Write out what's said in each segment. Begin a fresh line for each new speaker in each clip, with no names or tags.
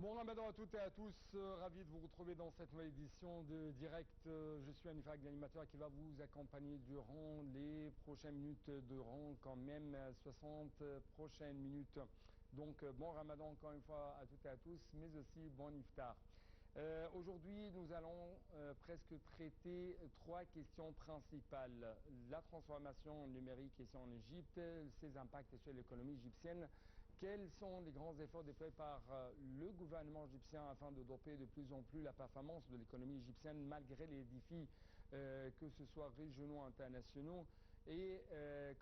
Bon ramadan à toutes et à tous, ravi de vous retrouver dans cette nouvelle édition de Direct. Je suis Anifak, l'animateur qui va vous accompagner durant les prochaines minutes, durant quand même 60 prochaines minutes. Donc bon ramadan encore une fois à toutes et à tous, mais aussi bon iftar. Aujourd'hui, nous allons presque traiter trois questions principales. La transformation numérique ici en Égypte, ses impacts sur l'économie égyptienne. Quels sont les grands efforts déployés par le gouvernement égyptien afin de doper de plus en plus la performance de l'économie égyptienne malgré les défis, que ce soit régionaux ou internationaux? Et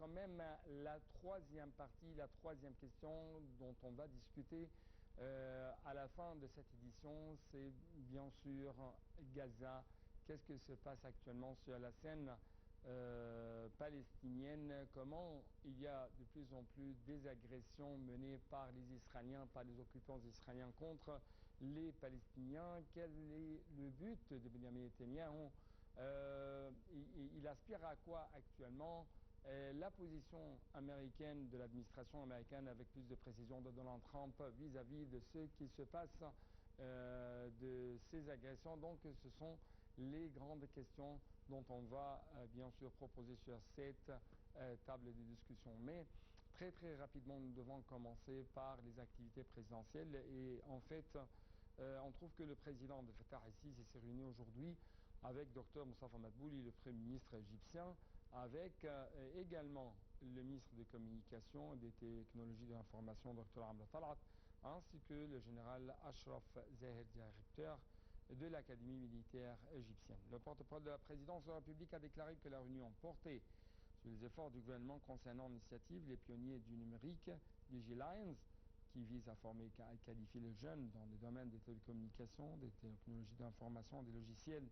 quand même, la troisième partie, la troisième question dont on va discuter à la fin de cette édition, c'est bien sûr Gaza. Qu'est-ce qui se passe actuellement sur la scène palestinienne? Comment il y a de plus en plus des agressions menées par les Israéliens, par les occupants israéliens contre les Palestiniens? Quel est le but de Benjamin Netanyahu? Il aspire à quoi actuellement? La position américaine de l'administration américaine, avec plus de précision de Donald Trump vis-à-vis de ce qui se passe de ces agressions. Donc ce sont les grandes questions dont on va bien sûr proposer sur cette table de discussion. Mais très rapidement, nous devons commencer par les activités présidentielles. Et en fait, on trouve que le président Abdel Fattah al-Sisi s'est réuni aujourd'hui avec Dr Moustapha Madbouli, le Premier ministre égyptien, avec également le ministre des Communications et des Technologies de l'Information, Dr Amr Talat, ainsi que le général Ashraf Zahir, directeur de l'Académie militaire égyptienne. Le porte-parole de la présidence de la République a déclaré que la réunion portait sur les efforts du gouvernement concernant l'initiative Les Pionniers du Numérique, DigiLions, qui vise à former et à qualifier les jeunes dans les domaines des télécommunications, des technologies d'information, des logiciels.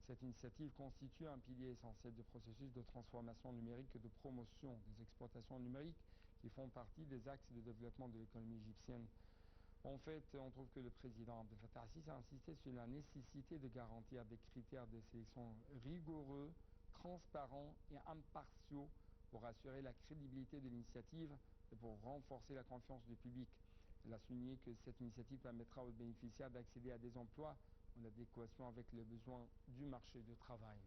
Cette initiative constitue un pilier essentiel du processus de transformation numérique et de promotion des exportations numériques qui font partie des axes de développement de l'économie égyptienne. En fait, on trouve que le président Abdel Fattah al-Sisi a insisté sur la nécessité de garantir des critères de sélection rigoureux, transparents et impartiaux pour assurer la crédibilité de l'initiative et pour renforcer la confiance du public. Il a souligné que cette initiative permettra aux bénéficiaires d'accéder à des emplois en adéquation avec les besoins du marché du travail.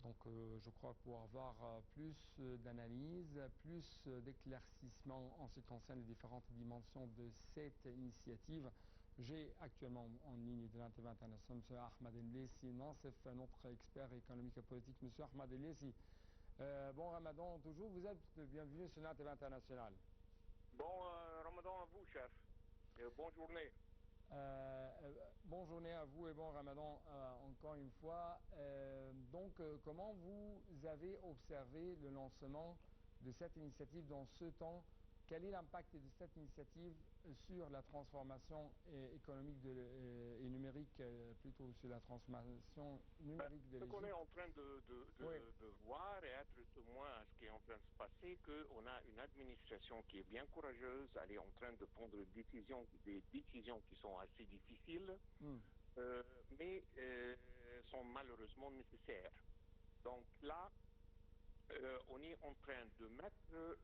Donc je crois pouvoir avoir plus d'analyse, plus d'éclaircissement en ce qui concerne les différentes dimensions de cette initiative. J'ai actuellement en ligne de l'Interview international M. Ahmed El-Lessi, notre expert économique et politique. M. Ahmed El-Lessi, bon ramadan toujours, vous êtes le bienvenu sur l'Interview international.
Bon ramadan à vous, chef. Bonne journée.
Bonne journée à vous et bon ramadan encore une fois. Donc, comment vous avez observé le lancement de cette initiative dans ce temps? Quel est l'impact de cette initiative sur la transformation économique et numérique, plutôt sur la transformation numérique de l'Égypte?
Ce qu'on est en train de voir et être témoin à ce qui est en train de se passer, qu'on a une administration qui est bien courageuse, elle est en train de prendre des décisions qui sont assez difficiles, mais sont malheureusement nécessaires. Donc là, on est en train de mettre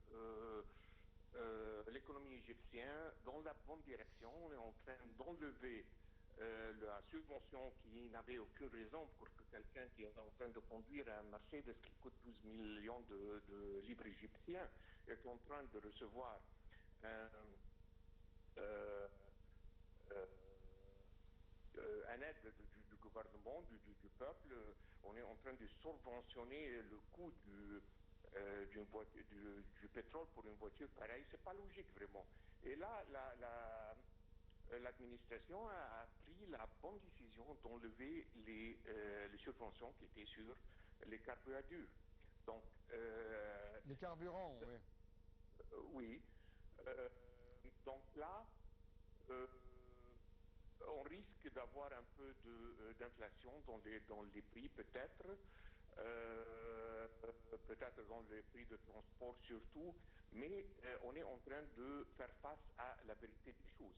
l'économie égyptienne dans la bonne direction. On est en train d'enlever la subvention qui n'avait aucune raison pour que quelqu'un qui est en train de conduire un Mercedes qui coûte 12 millions de livres égyptiens est en train de recevoir un aide du gouvernement, du peuple. On est en train de subventionner le coût du pétrole pour une voiture pareille. C'est pas logique vraiment. Et là, l'administration a pris la bonne décision d'enlever les subventions qui étaient sur les carburants. Donc,
les carburants, oui.
Oui. Donc là, on risque d'avoir un peu d'inflation dans les prix peut-être. Peut-être dans les prix de transport surtout, mais on est en train de faire face à la vérité des choses.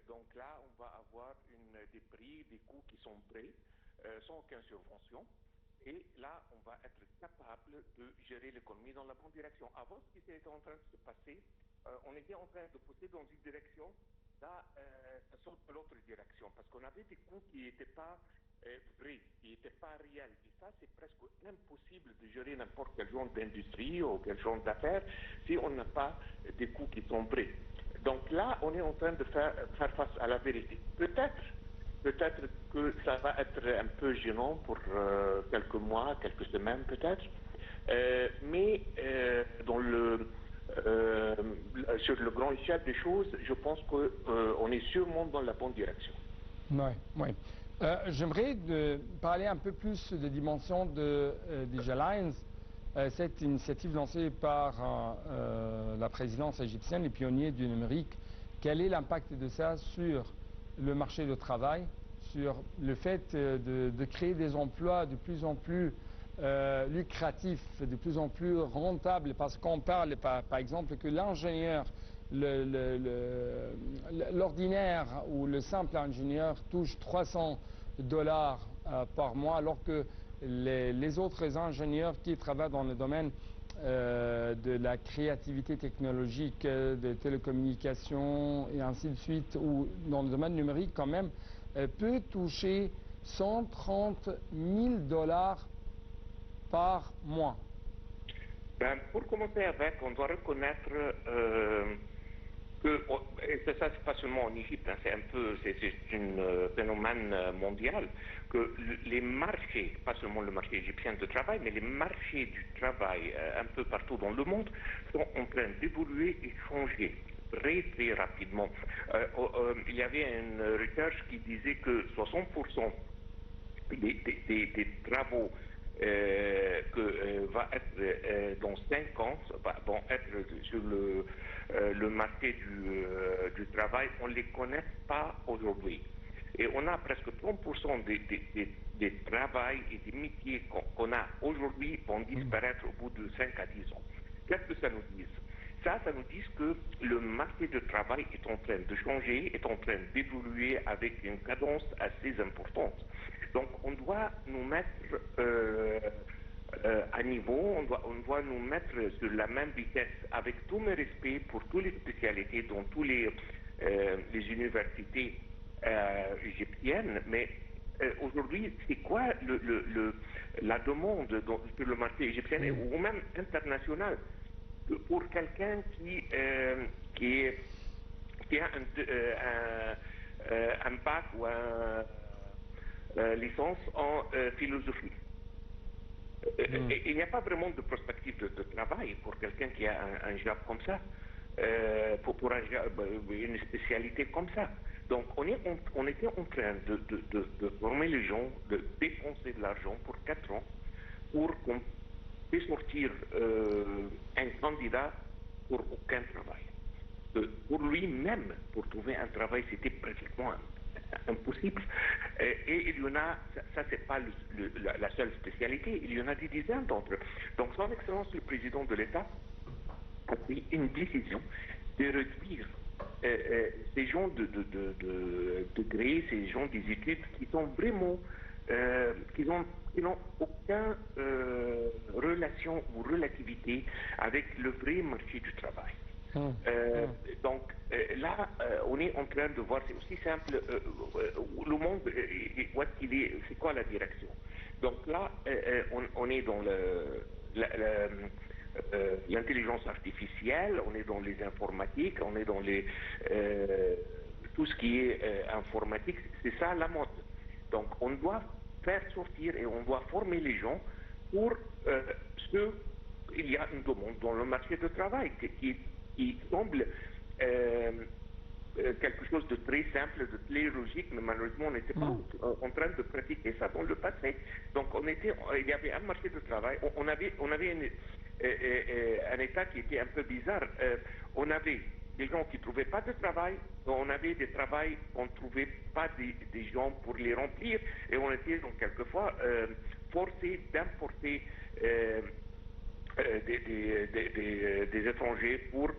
Donc là, on va avoir des prix, des coûts qui sont prêts, sans aucune subvention. Et là, on va être capable de gérer l'économie dans la bonne direction. Avant, ce qui était en train de se passer, on était en train de pousser dans une direction, là, ça saute dans l'autre direction, parce qu'on avait des coûts qui n'étaient pas vrais, qui n'étaient pas réels. Et ça, c'est presque impossible de gérer n'importe quel genre d'industrie ou quel genre d'affaires si on n'a pas des coûts qui sont vrais. Donc là, on est en train de faire face à la vérité. Peut-être que ça va être un peu gênant pour quelques mois, quelques semaines peut-être, mais sur le grand échelle des choses, je pense qu'on est sûrement dans la bonne direction.
Oui, oui. J'aimerais parler un peu plus des dimensions de DigiAlliance. Cette initiative lancée par la présidence égyptienne, les pionniers du numérique, quel est l'impact de ça sur le marché du travail, sur le fait de créer des emplois de plus en plus lucratifs, de plus en plus rentables, parce qu'on parle par exemple que l'ingénieur, l'ordinaire ou le simple ingénieur touche $300 par mois, alors que les autres ingénieurs qui travaillent dans le domaine de la créativité technologique, de télécommunications et ainsi de suite, ou dans le domaine numérique quand même, peut toucher $130 000 par mois.
Ben, pour commencer avec, on doit reconnaître que, et ça c'est pas seulement en Égypte, hein, c'est un phénomène mondial, que les marchés, pas seulement le marché égyptien de travail, mais les marchés du travail un peu partout dans le monde sont en train d'évoluer et changer très très rapidement. Il y avait une recherche qui disait que 60% des travaux que va être dans 5 ans, vont être sur le marché du travail, on ne les connaît pas aujourd'hui. Et on a presque 30% des travails et des métiers qu'on a aujourd'hui vont disparaître au bout de 5 à 10 ans. Qu'est-ce que ça nous dit? Ça nous dit que le marché du travail est en train de changer, est en train d'évoluer avec une cadence assez importante. Donc on doit nous mettre à niveau, on doit nous mettre sur la même vitesse, avec tout mes respects pour toutes les spécialités dans toutes les universités égyptiennes, mais aujourd'hui, c'est quoi la demande sur le marché égyptien ou même international pour quelqu'un qui a un bac ou une licence en philosophie? Il n'y a pas vraiment de perspective de travail pour quelqu'un qui a un job comme ça, pour une spécialité comme ça. Donc on était en train de former les gens, de dépenser de l'argent pour 4 ans pour qu'on puisse sortir un candidat pour aucun travail. Pour lui-même, pour trouver un travail, c'était pratiquement impossible. Et il y en a, ça c'est pas la seule spécialité, il y en a des dizaines d'entre eux. Donc son Excellence le Président de l'État a pris une décision de réduire ces gens de degrés, ces gens des études qui sont vraiment, qui n'ont aucune relation ou relativité avec le vrai marché du travail. Donc là, on est en train de voir, c'est aussi simple, le monde, c'est quoi la direction? Donc là, on est dans l'intelligence artificielle, on est dans les informatiques, on est dans tout ce qui est informatique, c'est ça la mode. Donc on doit faire sortir et on doit former les gens pour il y a une demande dans le marché du travail qui semble quelque chose de très simple, de très logique, mais malheureusement on n'était pas en train de pratiquer ça dans le passé. Donc il y avait un marché de travail, on avait un état qui était un peu bizarre. On avait des gens qui ne trouvaient pas de travail, on avait des travails, on ne trouvait pas des gens pour les remplir, et on était donc quelquefois forcé d'importer des étrangers pour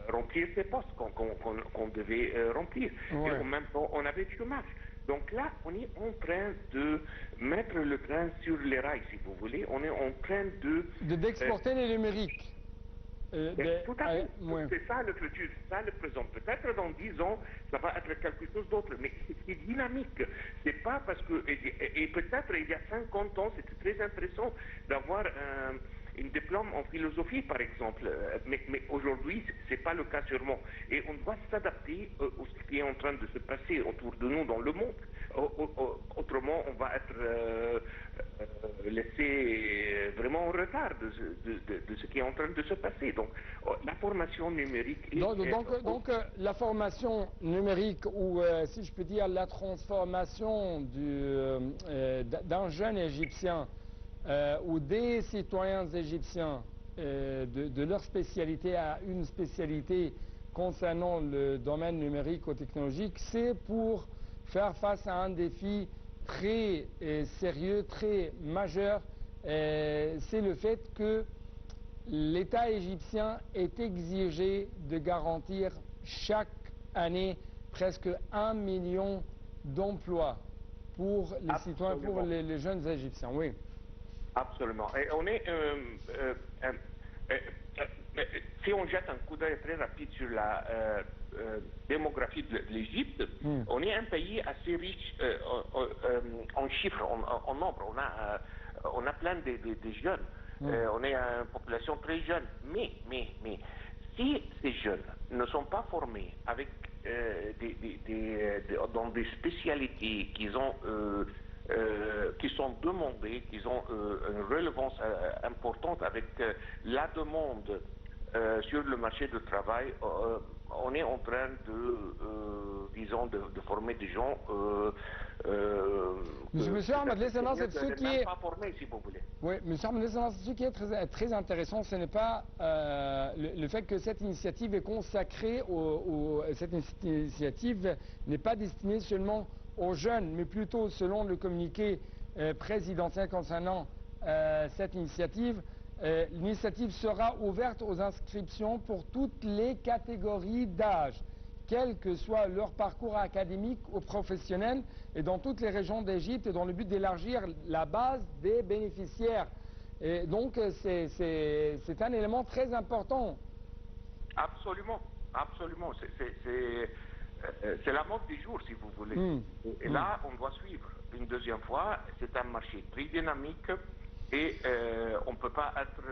remplir ces postes qu'on devait remplir. Ouais. Et en même temps, on avait du chômage. Donc là, on est en train de mettre le train sur les rails, si vous voulez. On est en train
d'exporter les numériques.
Tout à fait.
Ouais.
C'est ça le futur, c'est ça le présent. Peut-être dans 10 ans, ça va être quelque chose d'autre, mais c'est dynamique. C'est pas parce que... Et peut-être il y a 50 ans, c'était très intéressant d'avoir un diplôme en philosophie, par exemple. Mais aujourd'hui, c'est pas le cas sûrement. Et on doit s'adapter à ce qui est en train de se passer autour de nous dans le monde. Autrement, on va être laissé vraiment en retard de ce qui est en train de se passer. Donc, la formation numérique...
Donc, la formation numérique, ou si je peux dire la transformation d'un jeune Égyptien ou des citoyens égyptiens de leur spécialité à une spécialité concernant le domaine numérique ou technologique, c'est pour faire face à un défi très sérieux, très majeur. C'est le fait que l'État égyptien est exigé de garantir chaque année presque 1 million d'emplois pour les citoyens, pour les jeunes Égyptiens. Oui.
Absolument. Et on est... si on jette un coup d'œil très rapide sur la démographie de l'Égypte, on est un pays assez riche en chiffres, en nombre. On a plein de jeunes. On est une population très jeune. Mais, si ces jeunes ne sont pas formés avec dans des spécialités qu'ils ont... qui sont demandés, qui ont une relevance importante avec la demande sur le marché du travail. On est en train disons, de former des gens
Monsieur Ahmed,
ce qui est pas formés, si vous voulez.
Oui, monsieur Ahmed, ce qui est très intéressant, ce n'est pas le fait que cette initiative est consacrée, cette initiative n'est pas destinée seulement aux jeunes, mais plutôt selon le communiqué présidentiel concernant cette initiative. L'initiative sera ouverte aux inscriptions pour toutes les catégories d'âge, quel que soit leur parcours académique ou professionnel, et dans toutes les régions d'Égypte, dans le but d'élargir la base des bénéficiaires. Et donc, c'est un élément très important.
Absolument, absolument. C'est la mode du jour, si vous voulez. Et là, on doit suivre. Une deuxième fois, c'est un marché très dynamique et on ne peut pas être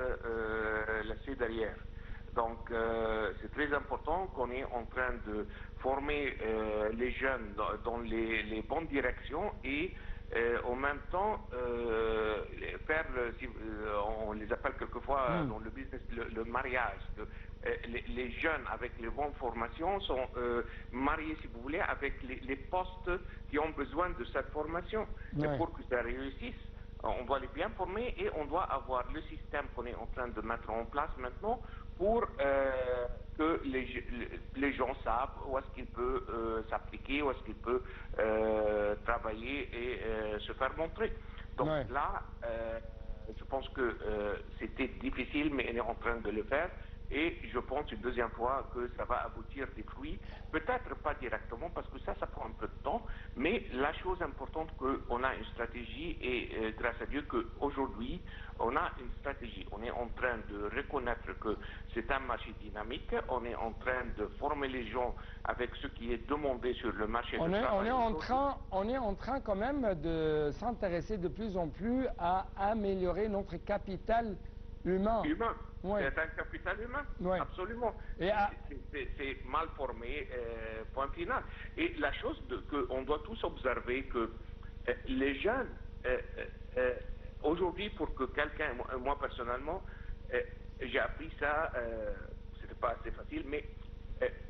laissé derrière. Donc, c'est très important qu'on est en train de former les jeunes dans les bonnes directions et en même temps faire, on les appelle quelquefois dans le business, le mariage. Les jeunes avec les bonnes formations sont mariés, si vous voulez, avec les postes qui ont besoin de cette formation. Et pour que ça réussisse, on doit les bien former et on doit avoir le système qu'on est en train de mettre en place maintenant pour que les gens savent où est-ce qu'ils peuvent s'appliquer, où est-ce qu'ils peuvent travailler et se faire montrer. Donc là, je pense que c'était difficile, mais on est en train de le faire. Et je pense une deuxième fois que ça va aboutir des fruits, peut-être pas directement parce que ça prend un peu de temps, mais la chose importante qu'on a une stratégie et grâce à Dieu qu'aujourd'hui on a une stratégie. On est en train de reconnaître que c'est un marché dynamique, on est en train de former les gens avec ce qui est demandé sur le marché du travail.
On est en train quand même de s'intéresser de plus en plus à améliorer notre capital humain.
C'est un capital humain, absolument. C'est mal formé, point final. Et la chose qu'on doit tous observer, que les jeunes, aujourd'hui, pour que quelqu'un, moi personnellement, j'ai appris ça, c'était pas assez facile, mais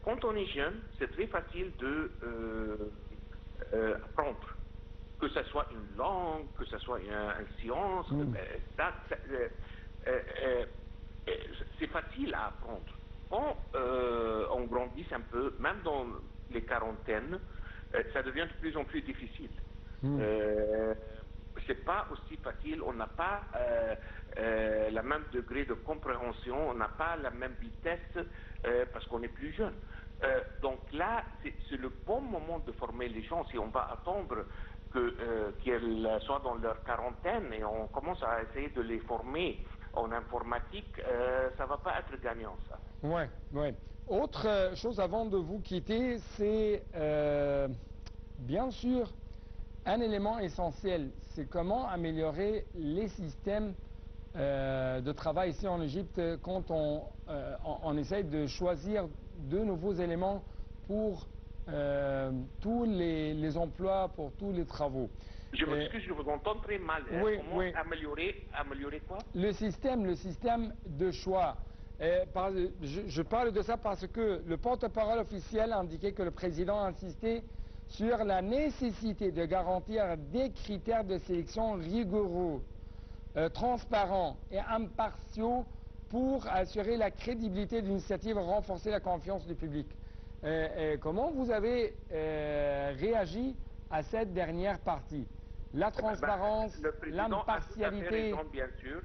quand on est jeune, c'est très facile de apprendre. Que ce soit une langue, que ce soit une science, c'est facile à apprendre. Quand on grandit un peu, même dans les quarantaines, ça devient de plus en plus difficile. C'est pas aussi facile, on n'a pas le même degré de compréhension, on n'a pas la même vitesse parce qu'on est plus jeune. Donc là, c'est le bon moment de former les gens. Si on va attendre qu'elles soient dans leur quarantaine et on commence à essayer de les former en informatique, ça ne va pas être gagnant, ça.
Oui, oui. Autre chose avant de vous quitter, c'est bien sûr un élément essentiel, c'est comment améliorer les systèmes de travail ici en Égypte quand on essaye de choisir de nouveaux éléments pour tous les emplois, pour tous les travaux.
Je m'excuse, je vous entends très mal.
Oui,
Comment
oui.
améliorer quoi?
Le système de choix. Je parle de ça parce que le porte-parole officiel a indiqué que le président a insisté sur la nécessité de garantir des critères de sélection rigoureux, transparents et impartiaux pour assurer la crédibilité de l'initiative et renforcer la confiance du public. Comment vous avez réagi à cette dernière partie? La transparence, l'impartialité.
Le président a tout à fait raison, bien sûr.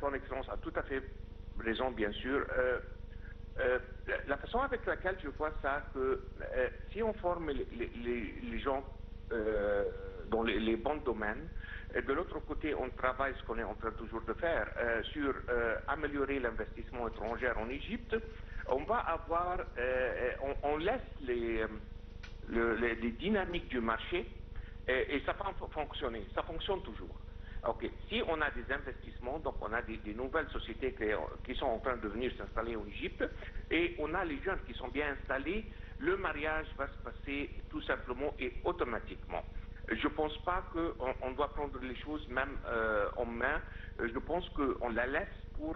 Son Excellence a tout à fait raison, bien sûr. La façon avec laquelle je vois ça, que si on forme les gens dans les bons domaines, et de l'autre côté, on travaille, ce qu'on est en train toujours de faire, sur améliorer l'investissement étranger en Égypte, on va avoir, on laisse les dynamiques du marché et ça va fonctionner, ça fonctionne toujours. Ok, si on a des investissements, donc on a des nouvelles sociétés qui sont en train de venir s'installer en Égypte, et on a les jeunes qui sont bien installés, le mariage va se passer tout simplement et automatiquement. Je ne pense pas qu'on doit prendre les choses même en main, je pense qu'on la laisse pour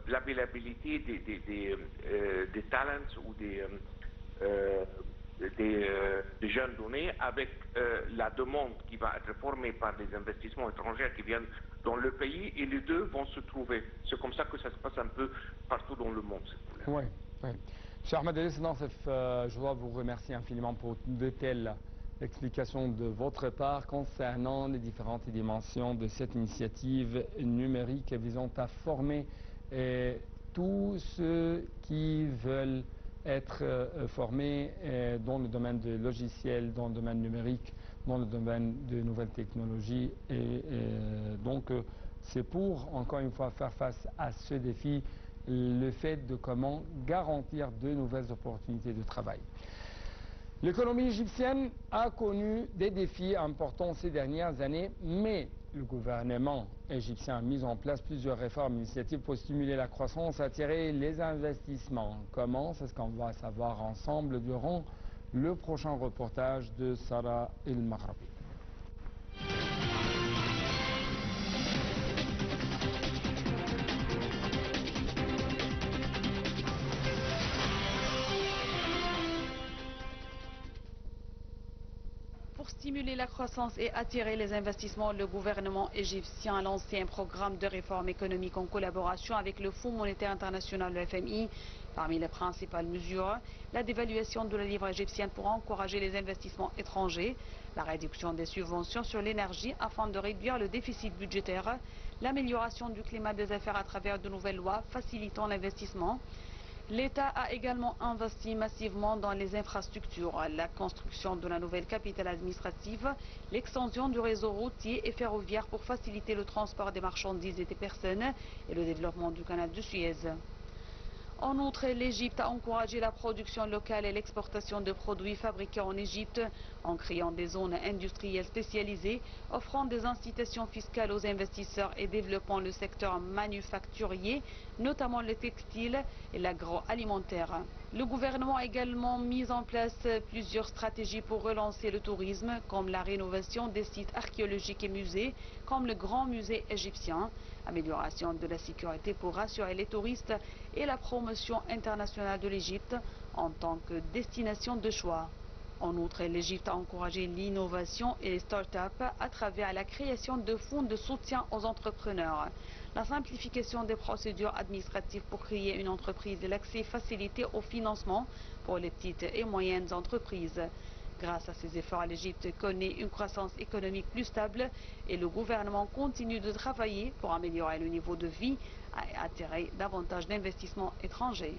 l'availabilité des talents ou des jeunes donnés avec la demande qui va être formée par les investissements étrangers qui viennent dans le pays, et les deux vont se trouver. C'est comme ça que ça se passe un peu partout dans le monde.
Oui, oui. Cher Ahmed El Nassef, je dois vous remercier infiniment pour de telles explications de votre part concernant les différentes dimensions de cette initiative numérique visant à former tous ceux qui veulent être formés dans le domaine de logiciels, dans le domaine numérique, dans le domaine de nouvelles technologies. Donc, c'est pour, encore une fois, faire face à ce défi, le fait de comment garantir de nouvelles opportunités de travail. L'économie égyptienne a connu des défis importants ces dernières années, mais le gouvernement égyptien a mis en place plusieurs réformes, initiatives pour stimuler la croissance, attirer les investissements. Comment? C'est ce qu'on va savoir ensemble durant le prochain reportage de Sarah El Maghrabi.
Pour stimuler la croissance et attirer les investissements, le gouvernement égyptien a lancé un programme de réforme économique en collaboration avec le Fonds monétaire international, le FMI. Parmi les principales mesures, la dévaluation de la livre égyptienne pour encourager les investissements étrangers, la réduction des subventions sur l'énergie afin de réduire le déficit budgétaire, l'amélioration du climat des affaires à travers de nouvelles lois facilitant l'investissement. L'État a également investi massivement dans les infrastructures, la construction de la nouvelle capitale administrative, l'extension du réseau routier et ferroviaire pour faciliter le transport des marchandises et des personnes et le développement du canal de Suez. En outre, l'Égypte a encouragé la production locale et l'exportation de produits fabriqués en Égypte en créant des zones industrielles spécialisées, offrant des incitations fiscales aux investisseurs et développant le secteur manufacturier, notamment le textile et l'agroalimentaire. Le gouvernement a également mis en place plusieurs stratégies pour relancer le tourisme, comme la rénovation des sites archéologiques et musées, comme le Grand Musée égyptien, amélioration de la sécurité pour rassurer les touristes et la promotion internationale de l'Égypte en tant que destination de choix. En outre, l'Égypte a encouragé l'innovation et les start-up à travers la création de fonds de soutien aux entrepreneurs, la simplification des procédures administratives pour créer une entreprise et l'accès facilité au financement pour les petites et moyennes entreprises. Grâce à ces efforts, l'Égypte connaît une croissance économique plus stable et le gouvernement continue de travailler pour améliorer le niveau de vie et attirer davantage d'investissements étrangers.